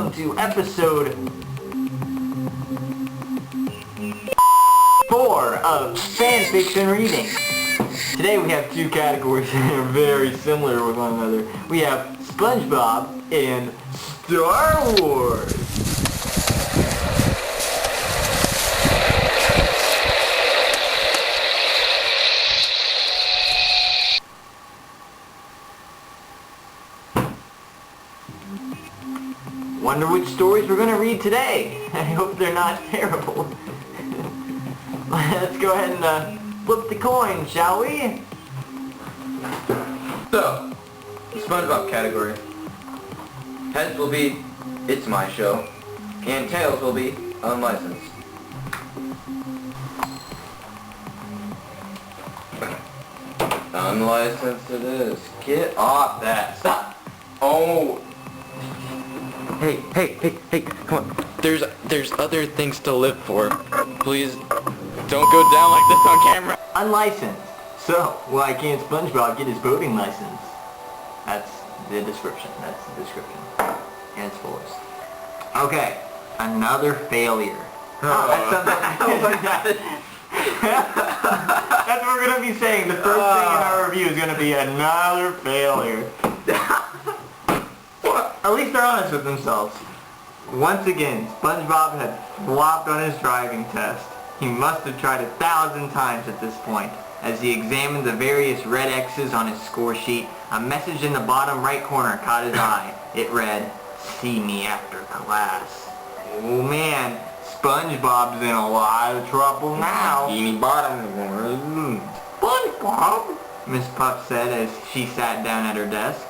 welcome to episode 4 of fan fiction reading. Today we have two categories that are very similar with one another. We have SpongeBob and Star Wars. Wonder which stories we're going to read today. I hope they're not terrible. Let's go ahead and flip the coin, shall we? So, SpongeBob category. Heads will be, it's my show, and tails will be, unlicensed. Unlicensed it is. Get off that. Stop. Oh. Hey, come on. There's other things to live for. Please, don't go down like this on camera. Unlicensed. So, why can't SpongeBob get his boating license? That's the description. And it's fullest. Okay, another failure. That's what we're going to be saying. The first thing in our review is going to be another failure. At least they're honest with themselves. Once again, SpongeBob had flopped on his driving test. He must have tried 1,000 times at this point. As he examined the various red X's on his score sheet, a message in the bottom right corner caught his eye. It read, "See me after class." Oh man, SpongeBob's in a lot of trouble now. Teeny bottom. SpongeBob, Miss Puff said as she sat down at her desk.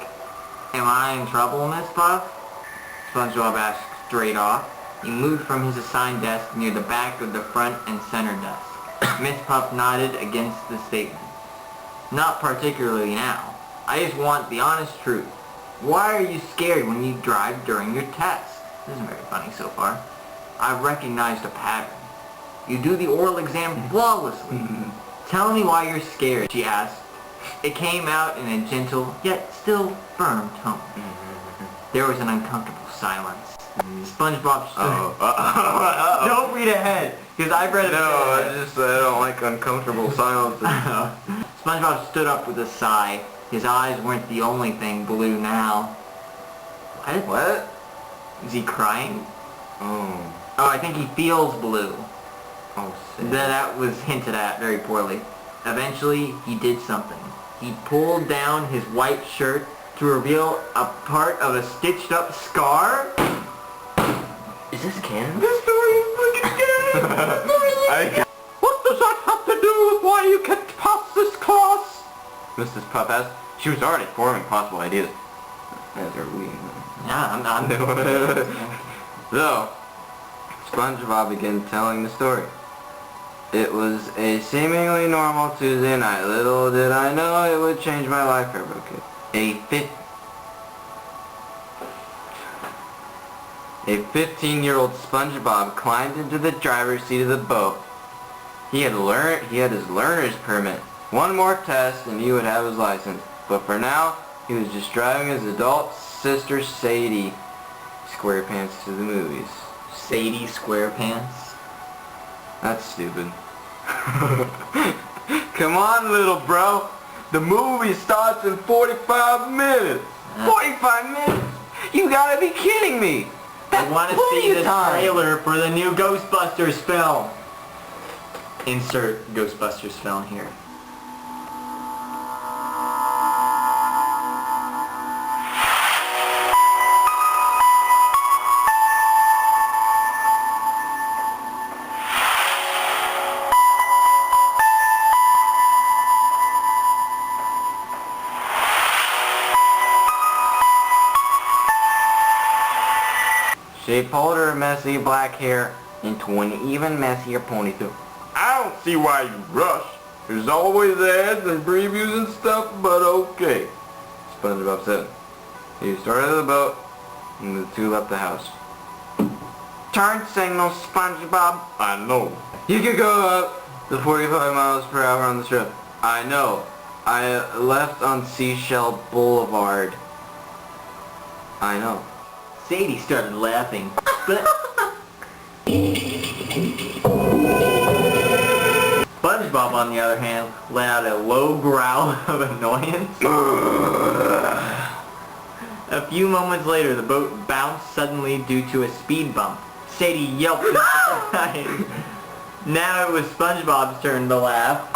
"Am I in trouble, Miss Puff?" SpongeBob asked straight off. He moved from his assigned desk near the back of the front and center desk. Miss Puff nodded against the statement. "Not particularly now. I just want the honest truth. Why are you scared when you drive during your test?" This isn't very funny so far. "I've recognized a pattern. You do the oral exam flawlessly. Tell me why you're scared," she asked. It came out in a gentle, yet still firm tone. There was an uncomfortable silence. SpongeBob stood... Don't read ahead, because I've read it. No, I don't like uncomfortable silences. SpongeBob stood up with a sigh. His eyes weren't the only thing blue now. What? Is he crying? Oh, I think he feels blue. Oh, sick. That was hinted at very poorly. Eventually, he did something. He pulled down his white shirt to reveal a part of a stitched up scar. Is this canon? This story is fucking canon! What does that have to do with why you can't pass this class? Mrs. Puff asked. She was already forming possible ideas. As are we. Yeah, I'm So, SpongeBob began telling the story. It was a seemingly normal Tuesday night. Little did I know it would change my life forever. Okay. A 15-year-old SpongeBob climbed into the driver's seat of the boat. He had his learner's permit. One more test and he would have his license. But for now, he was just driving his adult sister Sadie SquarePants to the movies. Sadie SquarePants? That's stupid. Come on, little bro. The movie starts in 45 minutes. 45 minutes? You gotta be kidding me. I want to see the trailer for the new Ghostbusters film. Insert Ghostbusters film here. She pulled her messy black hair into an even messier ponytail. I don't see why you rush. There's always ads and previews and stuff, but okay, SpongeBob said. He started the boat, and the two left the house. Turn signal, SpongeBob. I know. You could go up to 45 miles per hour on the strip. I know. I left on Seashell Boulevard. I know. Sadie started laughing, but SpongeBob, on the other hand, let out a low growl of annoyance. A few moments later, the boat bounced suddenly due to a speed bump. Sadie yelped in surprise. Now it was SpongeBob's turn to laugh.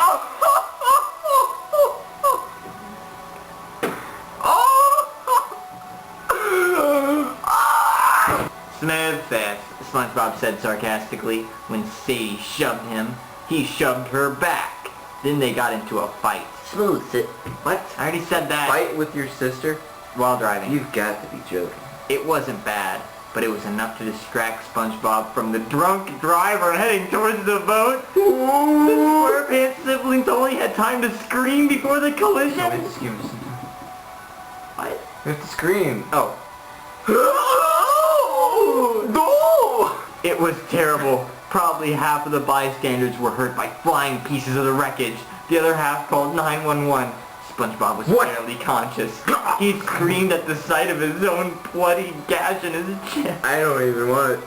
Smooth fast, SpongeBob said sarcastically. When Sadie shoved him, he shoved her back. Then they got into a fight. Smooth it. What? I already said that. Fight with your sister? While driving. You've got to be joking. It wasn't bad, but it was enough to distract SpongeBob from the drunk driver heading towards the boat. The SquarePants siblings only had time to scream before the collision. What? You have to scream. Oh. It was terrible. Probably half of the bystanders were hurt by flying pieces of the wreckage. The other half called 911. SpongeBob was barely conscious. He screamed at the sight of his own bloody gash in his chest. I don't even want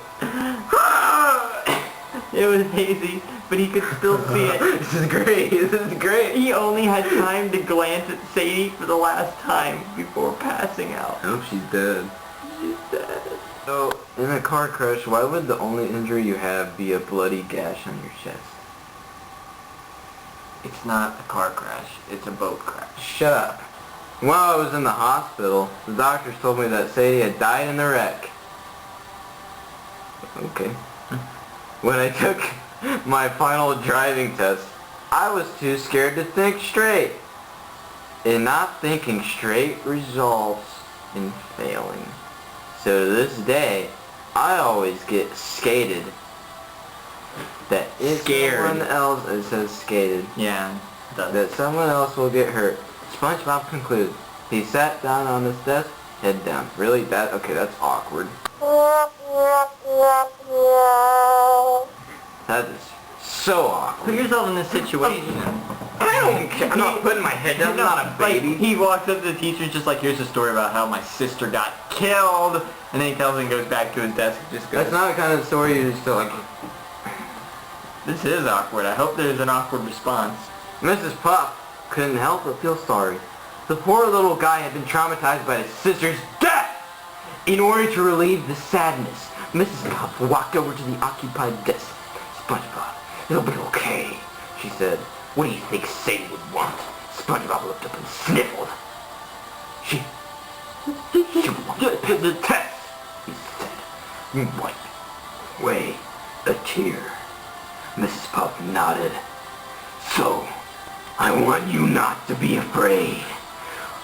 it. It was hazy, but he could still see it. This is great. This is great. He only had time to glance at Sadie for the last time before passing out. I hope she's dead. She's dead. So, in a car crash, why would the only injury you have be a bloody gash on your chest? It's not a car crash. It's a boat crash. Shut up. While I was in the hospital, the doctors told me that Sadie had died in the wreck. Okay. When I took my final driving test, I was too scared to think straight. And not thinking straight results in failing. So to this day, I always get skated. That if someone else, it says skated. Yeah, it does. That someone else will get hurt. SpongeBob concludes. He sat down on his desk, head down. Really? Okay, that's awkward. That is so awkward. Put yourself in this situation. I don't care. I'm not putting my head down. I'm not a baby. Like, he walks up to the teacher just like, here's a story about how my sister got killed. And then he tells him and goes back to his desk and just goes. That's not the kind of story you just tell like... This is awkward. I hope there's an awkward response. Mrs. Puff couldn't help but feel sorry. The poor little guy had been traumatized by his sister's death. In order to relieve the sadness, Mrs. Puff walked over to the occupied desk. SpongeBob, it'll be okay, she said. What do you think Sadie would want? SpongeBob looked up and sniffled. She wanted the test, he said. Wipe away a tear. Mrs. Puff nodded. So, I want you not to be afraid.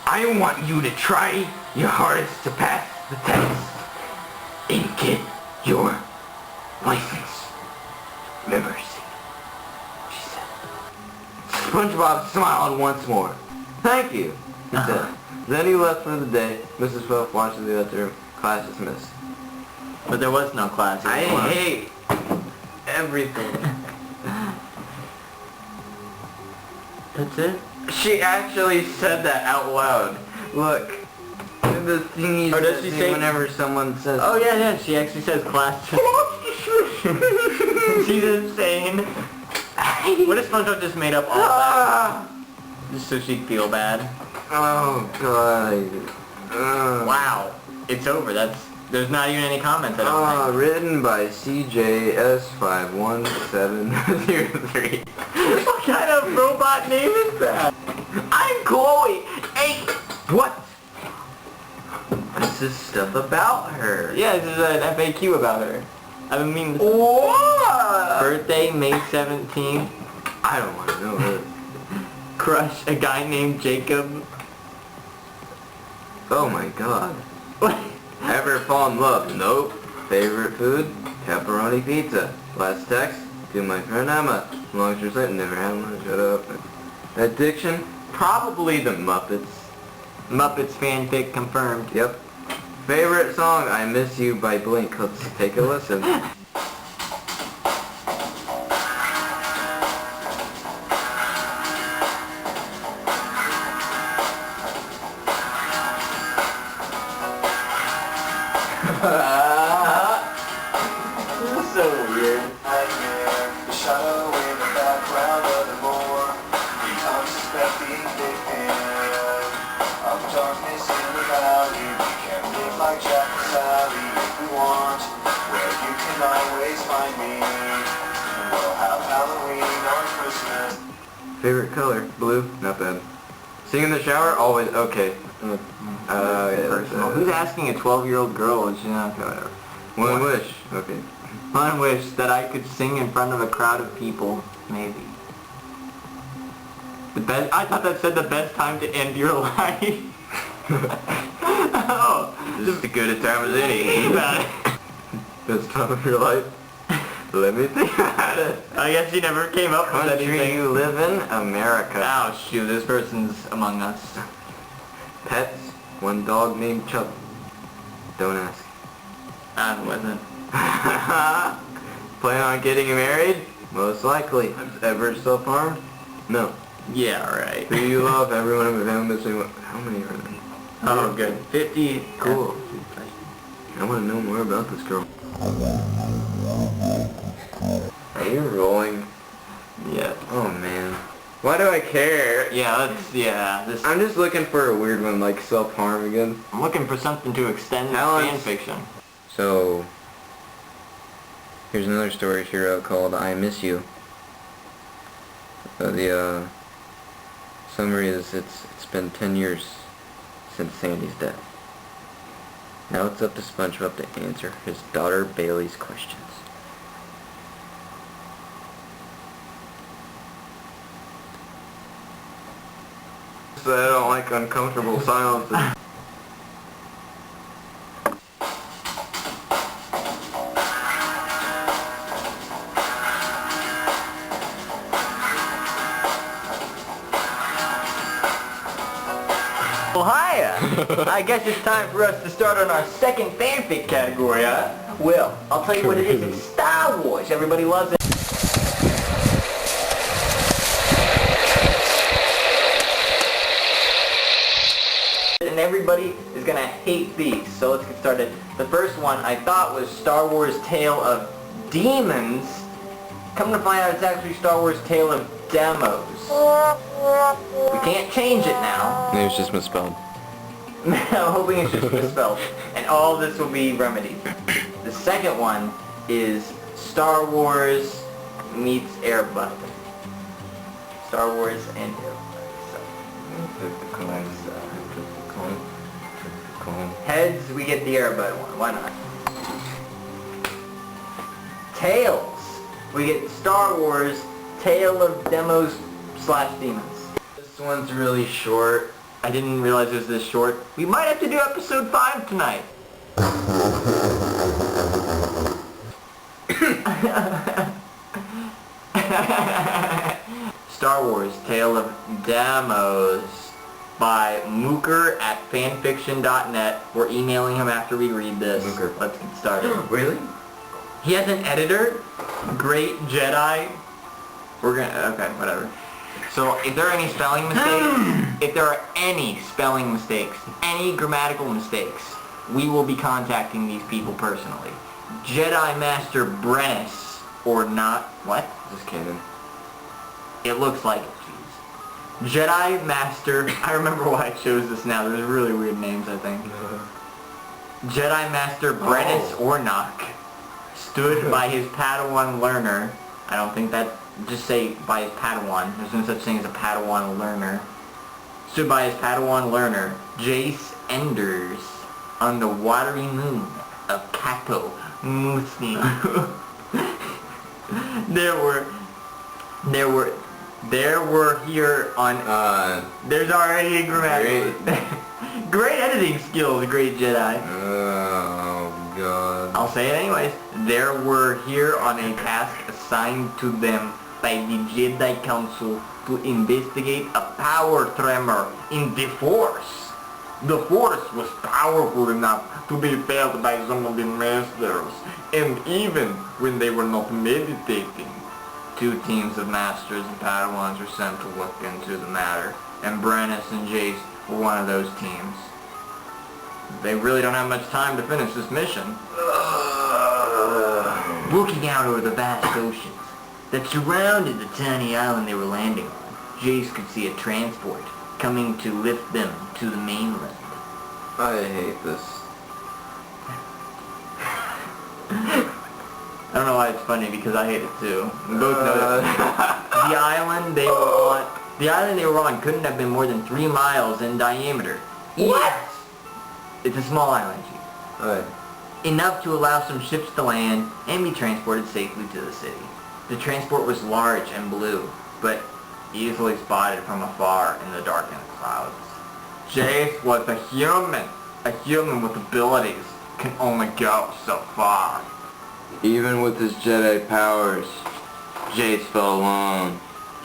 I want you to try your hardest to pass the test and get your license. Remember, she said. SpongeBob smiled once more. Thank you, he said. Then he left for the day. Mrs. Puff watched in the other room. Class dismissed. But there was no class. I hate everything. That's it? She actually said that out loud. Look. The thingies does she say whenever someone says... Oh yeah, she actually says class. She's insane. What if SpongeBob just made up all that? Just so she'd feel bad. Oh god. Wow. It's over. There's not even any comments. I don't think. Written by CJS51703. What kind of robot name is that? I'm Chloe. Hey, what? This is stuff about her. Yeah, this is an FAQ about her. I mean, What? birthday, May 17th. I don't want to know this. Crush a guy named Jacob. Oh my god. What? Ever fall in love? Nope. Favorite food? Pepperoni pizza. Last text? To my friend Emma. Long story short, never had one. Shut up. Addiction? Probably the Muppets. Muppets fanfic confirmed. Yep. Favorite song? I Miss You by Blink. Let's take a listen. This is so weird. Nightmare, the shadow in the background of the more. The unsuspecting victim of darkness in the valley. We can live like Jack and Sally if we want, where you can always find me. And we'll have Halloween on Christmas. Favorite color? Blue? Not bad. Sing in the shower? Always. Okay. Personal. Who's asking a 12-year-old girl? She's not whatever. One wish. Okay. One wish that I could sing in front of a crowd of people, maybe. The best. I thought that said the best time to end your life. Oh, Just as good a time as any. Best time of your life? Let me think about it. I guess you never came up with Country anything. you live in? America. Oh shoot, this person's among us. Pets? One dog named Chuck. Don't ask. I wasn't. Plan on getting married? Most likely. Ever self-harmed? No. Yeah, right. Who you love? Everyone in the family missing one. How many are there? Oh, good. 50. Cool. I want to know more about this girl. Are you rolling? Yeah. Oh man. Why do I care? This. I'm just looking for a weird one like self-harm again. I'm looking for something to extend Talents. fan fiction. So, here's another story she wrote called I Miss You. The summary is it's been 10 years since Sandy's death. Now it's up to SpongeBob to answer his daughter Bailey's questions. I don't like uncomfortable silences. Well, hiya! I guess it's time for us to start on our second fanfic category, huh? Well, I'll tell you what it is. It's Star Wars. Everybody loves it. And everybody is gonna hate these, so let's get started. The first one I thought was Star Wars Tale of Demons. Come to find out it's actually Star Wars Tale of Demos. We can't change it now. Maybe it's just misspelled. I'm hoping it's just misspelled. And all this will be remedied. The second one is Star Wars meets Airbud. Star Wars and Airbud. So, heads, we get the Airbud one. Why not? Tails, we get Star Wars Tale of Demos / Demons. This one's really short. I didn't realize it was this short. We might have to do episode 5 tonight. Star Wars Tale of Demos by Mooker at fanfiction.net. We're emailing him after we read this. Mooker. Let's get started. Really? He has an editor. Great Jedi. We're gonna... Okay, whatever. So, if there are any spelling mistakes, any grammatical mistakes, we will be contacting these people personally. Jedi Master Brennis, or not... What? This is canon. It looks like it, jeez. Jedi Master... I remember why I chose this now. There's really weird names, I think. Jedi Master Brennis Ornock stood by his Padawan learner. I don't think that... Just say by his Padawan. There's no such thing as a Padawan learner. Stood by his Padawan learner, Jace Enders, on the watery moon of Kato Musi. There were here on... There's already a grammatical... Great editing skills, great Jedi. Oh, God. I'll say it anyways. There were here on a task assigned to them by the Jedi Council to investigate a power tremor in the Force. The Force was powerful enough to be felt by some of the Masters, and even when they were not meditating. 2 teams of Masters and Padawans were sent to look into the matter, and Brennis and Jace were one of those teams. They really don't have much time to finish this mission. Looking out over the vast oceans that surrounded the tiny island they were landing on, Jace could see a transport coming to lift them to the mainland. I hate this. I don't know why it's funny, because I hate it too. We both know that. The island they were on couldn't have been more than 3 miles in diameter. What? It's a small island, Chief. Alright. Enough to allow some ships to land and be transported safely to the city. The transport was large and blue, but easily spotted from afar in the darkened clouds. Jace was a human. A human with abilities can only go so far. Even with his Jedi powers, Jace felt alone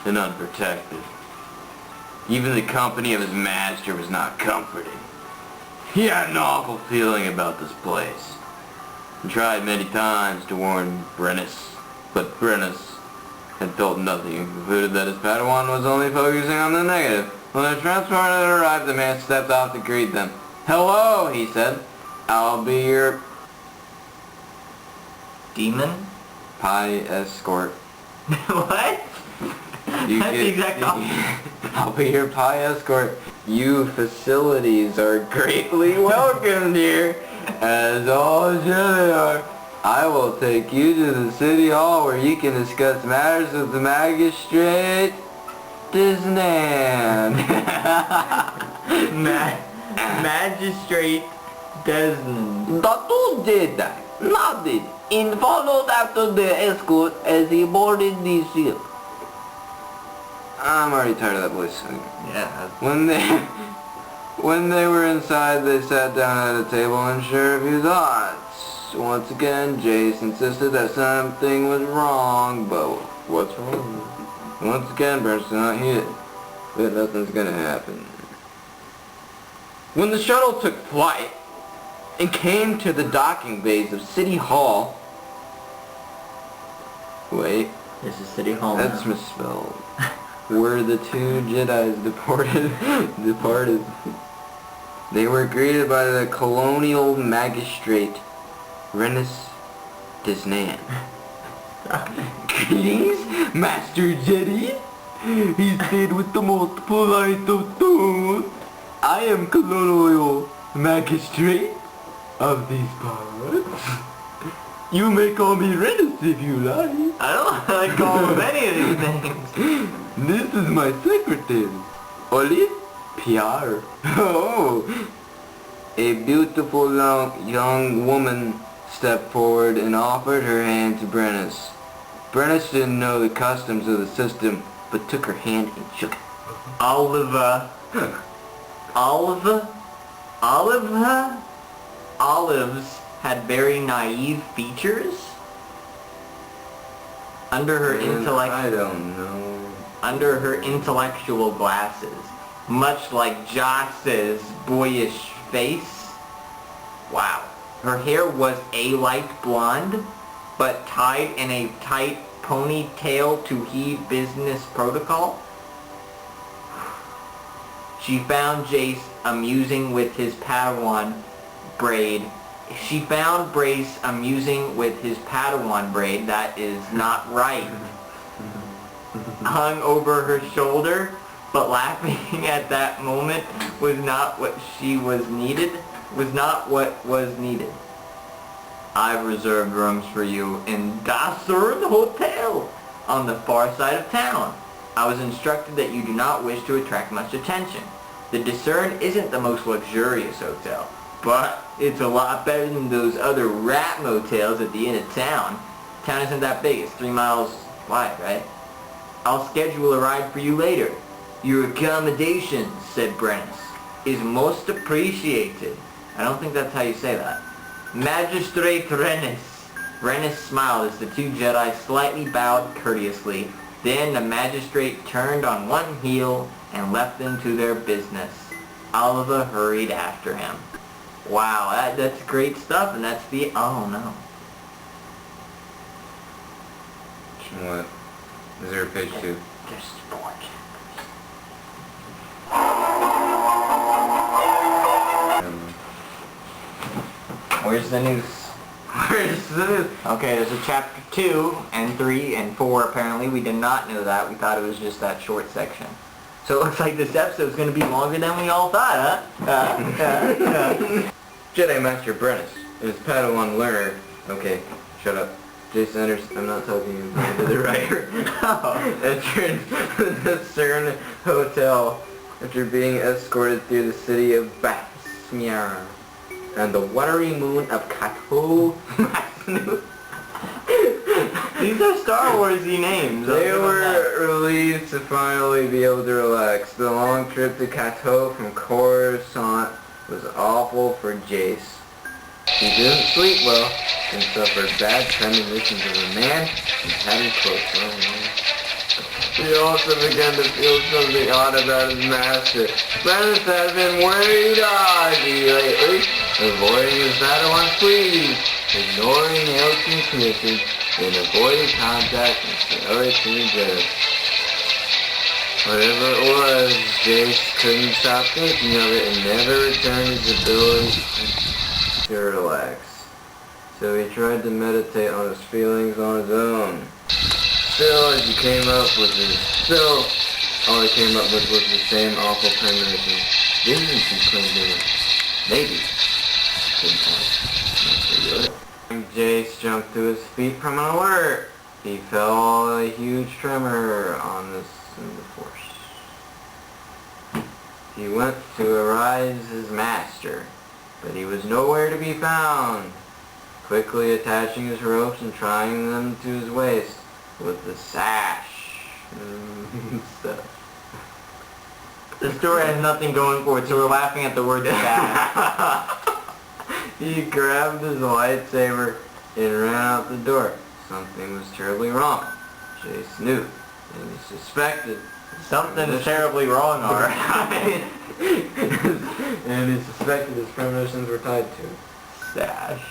and unprotected. Even the company of his master was not comforting. He had an awful feeling about this place. He tried many times to warn Brennus, but Brennus had felt nothing and concluded that his Padawan was only focusing on the negative. When the transport had arrived, the man stepped off to greet them. "Hello," he said. "I'll be your Demon? pie escort." What? That's the exact opposite. I'll be your pie escort. You facilities are greatly welcomed here, as all Jedi are. I will take you to the city hall where you can discuss matters with the magistrate Desnan. Magistrate Desmond. The two Jedi nodded and followed after the escort as he boarded the ship. I'm already tired of that voice. Yeah. When they were inside, they sat down at a table and shared a few thoughts. Once again, Jace insisted that something was wrong, but what's wrong? Once again, Brennus did not hear it, but nothing's gonna happen. When the shuttle took flight and came to the docking bays of City Hall... Wait. This is City Hall. That's now. misspelled. Where the two Jedis departed. They were greeted by the colonial magistrate, Renus Desnan. "Greetings, Master Jedi," he said with the most polite of tones. "I am colonial magistrate of these parts. You may call me Renus if you like." I don't like calling him any of these names. "This is my secretary, Olive Pierre." Oh! A beautiful young woman stepped forward and offered her hand to Brennus. Brennus didn't know the customs of the system, but took her hand and shook it. Olives had very naive features. Under her I don't know. Under her intellectual glasses, much like Joss's boyish face. Wow. Her hair was a light blonde, but tied in a tight ponytail to heed business protocol. She found Jace amusing with his Padawan braid. She found Brace amusing with his Padawan braid, that is not right, hung over her shoulder, but laughing at that moment was not what was needed. "I've reserved rooms for you in Dassern Hotel on the far side of town. I was instructed that you do not wish to attract much attention. The Discern isn't the most luxurious hotel, but it's a lot better than those other rat motels at the end of town. Town isn't that big, it's 3 miles wide, right? I'll schedule a ride for you later. Your accommodations," said Brennus, "is most appreciated." I don't think that's how you say that. "Magistrate Renus." Renus smiled as the two Jedi slightly bowed courteously. Then the magistrate turned on one heel and left them to their business. Oliva hurried after him. Wow, that's great stuff, and that's the... oh no. What? Is there a page 2? There's 4 chapters. Where's the news? Where's the news? Okay, there's a chapter 2 and 3 and 4 apparently. We did not know that. We thought it was just that short section. So it looks like this episode's going to be longer than we all thought, huh? Jedi Master Apprentice and his Padawan learner. Okay, shut up. Jason Anderson, I'm not talking to you, to the writer. Entered the CERN Hotel after being escorted through the city of Basmiara and the watery moon of Kato. These are Star Warsy names. They were relieved to finally be able to relax. The long trip to Kato from Coruscant was awful for Jace. He didn't sleep well and suffered bad premonitions of a man in tattered clothes. He also began to feel something odd about his master. Apprentice has been very dodgy lately, avoiding his Padawan pleas, ignoring Elton's commission, and avoiding contact with the other two Jedi. Whatever it was, Jace couldn't stop thinking of it and never returned his ability to relax. So he tried to meditate on his feelings on his own. All he came up with was the same awful premonition. Visions he claimed in it. Maybe. Jace jumped to his feet from an alert. He felt a huge tremor on the force. He went to arouse his master, but he was nowhere to be found. Quickly attaching his ropes and tying them to his waist with the sash stuff. The story has nothing going for it, so we're laughing at the word sash. He grabbed his lightsaber and ran out the door. Something was terribly wrong. Jace knew, and he suspected. Something's terribly wrong, alright. And he suspected his premonitions were tied to it. Sash.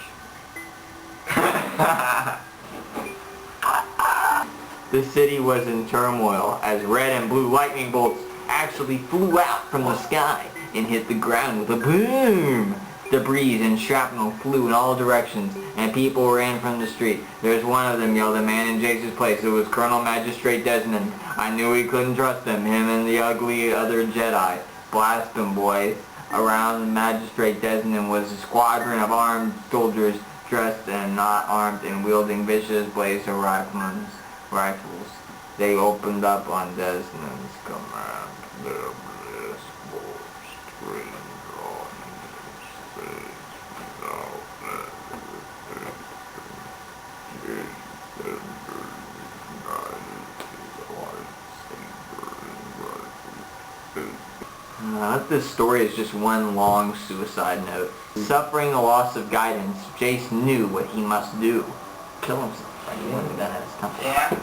The city was in turmoil as red and blue lightning bolts actually flew out from the sky and hit the ground with a boom. Debris and shrapnel flew in all directions, and people ran from the street. There's one of them yelled a man in Jace's place. It was Colonel Magistrate Desmond. I knew he couldn't trust him and the ugly other Jedi. Blast them, boys. Around Magistrate Desmond was a squadron of armed soldiers, dressed and not armed and wielding vicious blazer rifles. They opened up on Desmond's command. This story is just one long suicide note. Suffering a loss of guidance, Jace knew what he must do. Kill himself. Right? He wanted that at his temple. Yeah.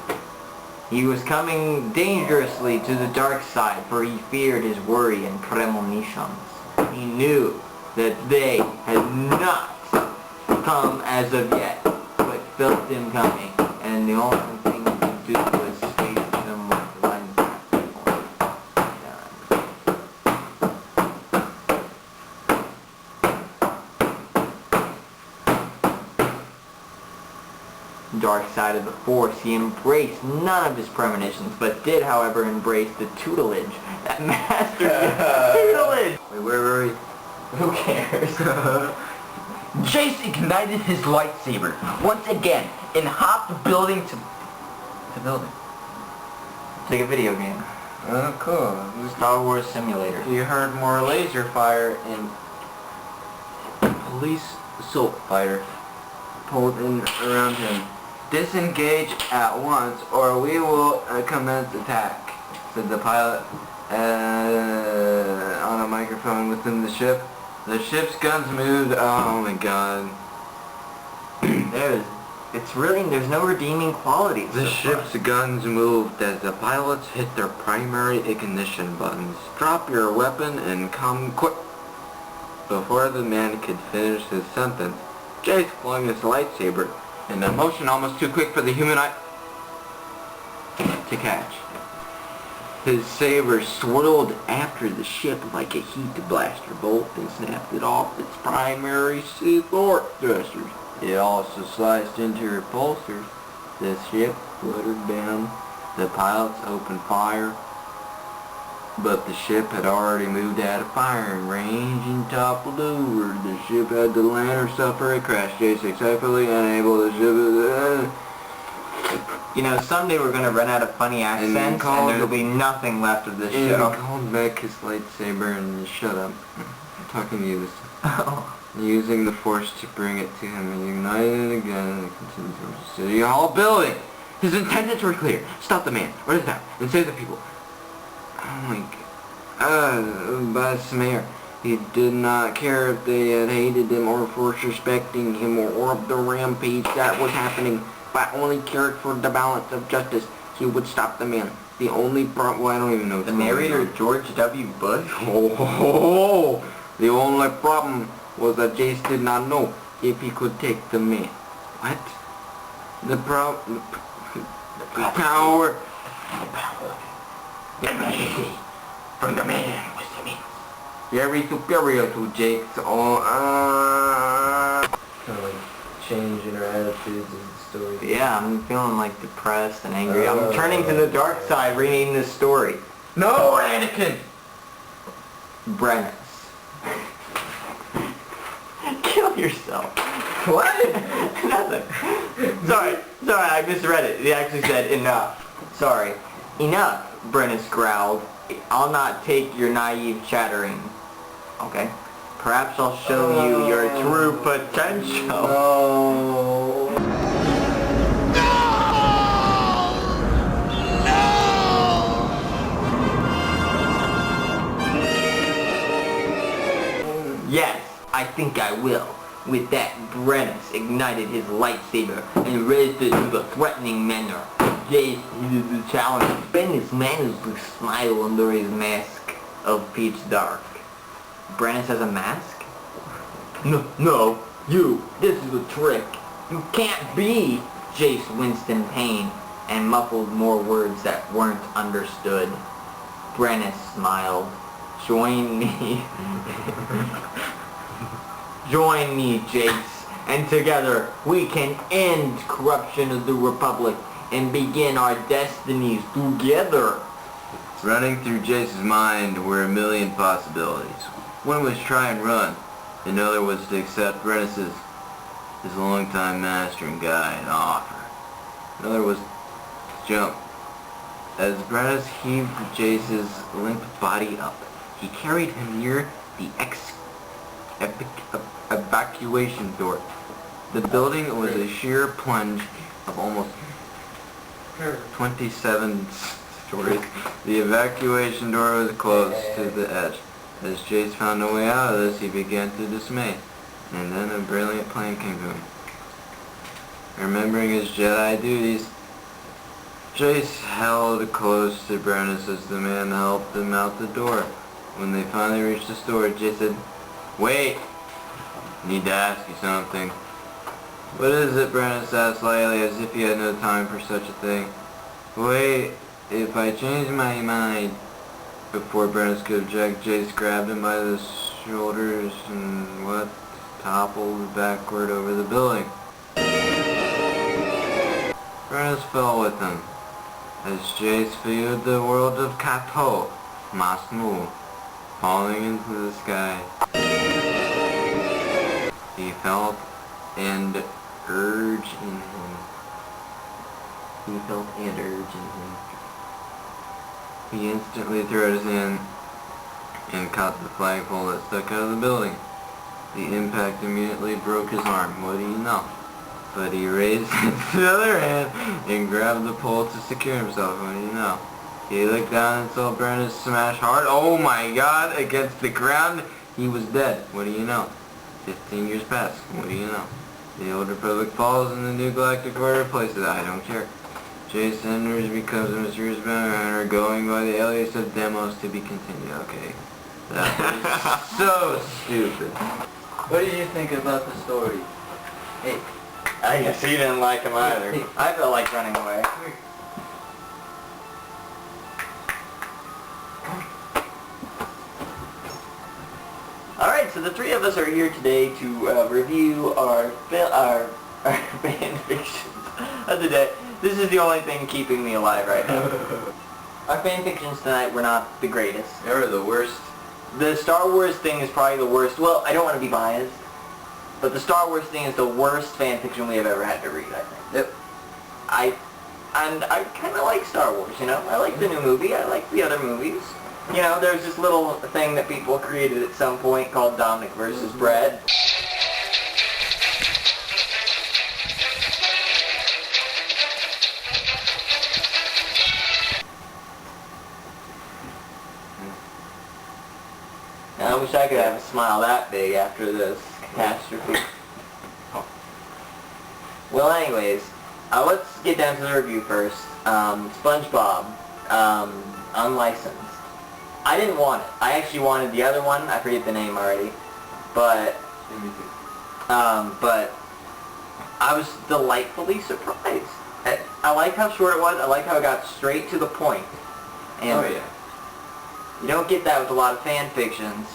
He was coming dangerously to the dark side, for he feared his worry and premonitions. He knew that they had not come as of yet, but felt them coming, and the only thing he could do was face them with one dark side of the Force. He embraced none of his premonitions, but did, however, embrace the tutelage that Master tutelage. Wait, where were we? Who cares? Jace ignited his lightsaber once again and hopped building to building. It's like a video game. Oh, cool. Star Wars Simulator. He heard more laser fire and police assault fighter pulled in around him. Disengage at once, or we will commence attack, said the pilot on a microphone within the ship. The ship's guns moved. Oh my god. There's no redeeming qualities. The ship's guns moved as the pilots hit their primary ignition buttons. Drop your weapon and come quick. Before the man could finish his sentence, Jace flung his lightsaber in a motion almost too quick for the human eye to catch. His saber swirled after the ship like a heat blaster bolt and snapped it off its primary support thrusters. It also sliced into repulsors. The ship fluttered down. The pilots opened fire, but the ship had already moved out of firing range and toppled over. The ship had to land or suffer a crash. Jace successfully unable to ship. You know, someday we're gonna run out of funny accents, and there'll be nothing left of this show. He called back his lightsaber and shut up. I'm talking to you this time. Using the Force to bring it to him, he ignited it again and continued towards the City Hall building. His intentions were clear. Stop the man, run it down, and save the people. Oh my God. But Mayor, he did not care if they had hated him or forced respecting him or the rampage that was happening, but only cared for the balance of justice. He would stop the man. The only problem, well, I don't even know. The narrator, George W. Bush? The only problem was that Jace did not know if he could take the man. What? The power from the man was the means. very superior to Jake's kind of like change in her attitudes in the story. Yeah, I'm feeling like depressed and angry. I'm turning to the dark side reading this story. No, Anakin! Brennus. Kill yourself. What? Nothing. Sorry, I misread it. It actually said enough. Sorry. Enough, Brennus growled. I'll not take your naive chattering. Okay. Perhaps I'll show you your true potential. No. Yes, I think I will. With that, Brennus ignited his lightsaber and raised it to the threatening manner. Jace needed the challenge. Brennus managed to smile under his mask of pitch dark. Brennus has a mask? No, you. This is a trick. You can't be. Jace winced in pain and muffled more words that weren't understood. Brennus smiled. Join me. Join me, Jace, and together we can end corruption of the Republic and begin our destinies together. Running through Jace's mind were a million possibilities. One was try and run. Another was to accept Brennus's, his longtime master and guide, offer. Another was to jump. As Brennus heaved Jace's limp body up, he carried him near the evacuation door. The building was a sheer plunge of almost 27 stories. The evacuation door was close to the edge. As Jace found a way out of this, he began to dismay. And then a brilliant plan came to him. Remembering his Jedi duties, Jace held close to Brennus as the man helped him out the door. When they finally reached the store, Jace said, "Wait! I need to ask you something." "What is it?" Brennus asked lightly, as if he had no time for such a thing. "Wait, if I change my mind..." Before Brennus could object, Jace grabbed him by the shoulders and toppled backward over the building. Brennus fell with him, as Jace viewed the world of Kato, Masnu, falling into the sky. He felt an urge in him. He instantly threw out his hand and caught the flagpole that stuck out of the building. The impact immediately broke his arm. What do you know? But he raised his other hand and grabbed the pole to secure himself. What do you know? He looked down and saw Brennus smash hard, oh my God, against the ground. He was dead. What do you know? 15 years passed. What do you know? The old Republic falls and the new Galactic Order replaces it. I don't care. Jace enters, becomes a mysterious runner, going by the alias of Demos to be continued. Okay. That was so stupid. What did you think about the story? Hey. I guess he didn't like him either. I felt like running away. so the three of us are here today to review our fan fictions of the day. This is the only thing keeping me alive right now. Our fan fictions tonight were not the greatest. They were the worst. The Star Wars thing is probably the worst. Well, I don't want to be biased, but the Star Wars thing is the worst fan fiction we have ever had to read, I think. Yep. I kind of like Star Wars, you know? I like the new movie. I like the other movies. You know, there's this little thing that people created at some point called Dominic versus Brad. I wish I could have a smile that big after this catastrophe. Well, anyways, let's get down to the review first. SpongeBob, unlicensed. I didn't want it. I actually wanted the other one. I forget the name already. But I was delightfully surprised. I liked how short it was. I liked how it got straight to the point. And Oh yeah. you don't get that with a lot of fan fictions.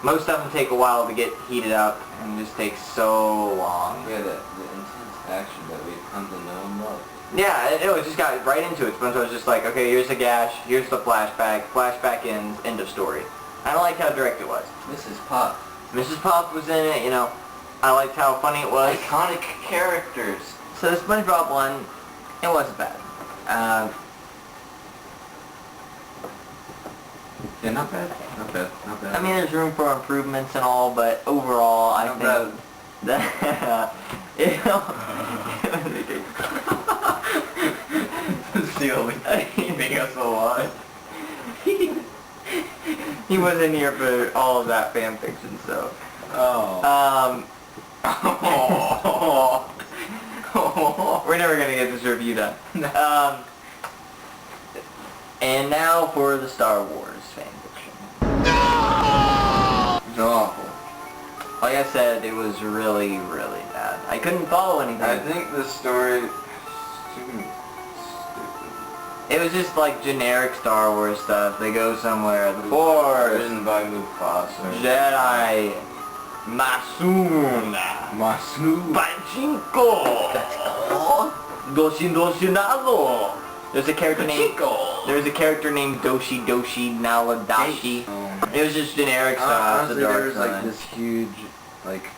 Most of them take a while to get heated up and just take so long. Yeah, the intense action that we've come to know and love. Yeah, it just got right into it. SpongeBob was just like, okay, here's the gash, here's the flashback ends, end of story. I don't like how direct it was. Mrs. Pop. Mrs. Pop was in it, you know. I liked how funny it was. Iconic characters. So the SpongeBob one, it wasn't bad. Yeah, not bad. Not bad. Not bad. I mean, there's room for improvements and all, but overall, I Not think that, you know, keeping us alive. He wasn't here for all of that fan fiction, so. Oh. We're never gonna get this review done. And now for the Star Wars fan fiction. It was awful. Like I said, it was really, really bad. I couldn't follow anything. I think the story is stupid. It was just like generic Star Wars stuff. They go somewhere. The Force, Written by Mufasa. Jedi, Masuna, Masu. Pachinko, Doshinado. There's a character named Doshi Naladashi. It was just generic stuff. Honestly, the there dark was side. like this huge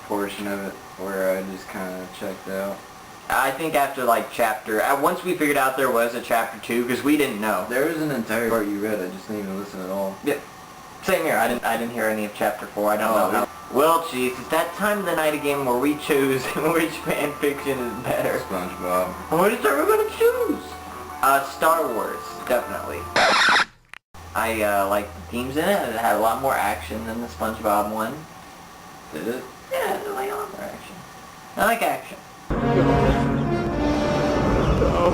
portion of it where I just kind of checked out. I think after like once we figured out there was a chapter 2, because we didn't know. There was an entire part you read, I just didn't even listen at all. Yep. Same here. I didn't hear any of chapter 4. I don't know how. Well, jeez, it's that time of the night again where we choose which fan fiction is better. SpongeBob. What is we gonna choose? Star Wars, definitely. I like the themes in it. It had a lot more action than the SpongeBob one. Did it? Yeah, it like a lot more action. I like action. No.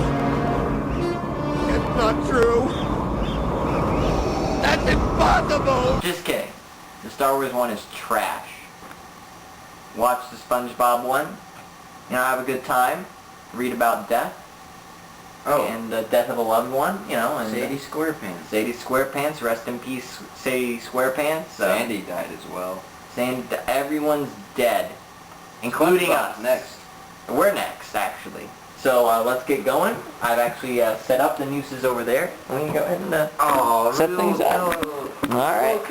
It's not true. That's impossible! Just kidding. The Star Wars one is trash. Watch the SpongeBob one. You know, have a good time. Read about death. Oh. And the death of a loved one, you know. And Sadie SquarePants. Sadie SquarePants. Rest in peace, Sadie SquarePants. Sandy died as well. Everyone's dead. Including us. Next. We're next, actually. So let's get going. I've actually set up the nooses over there. We can go ahead and set things up. All right.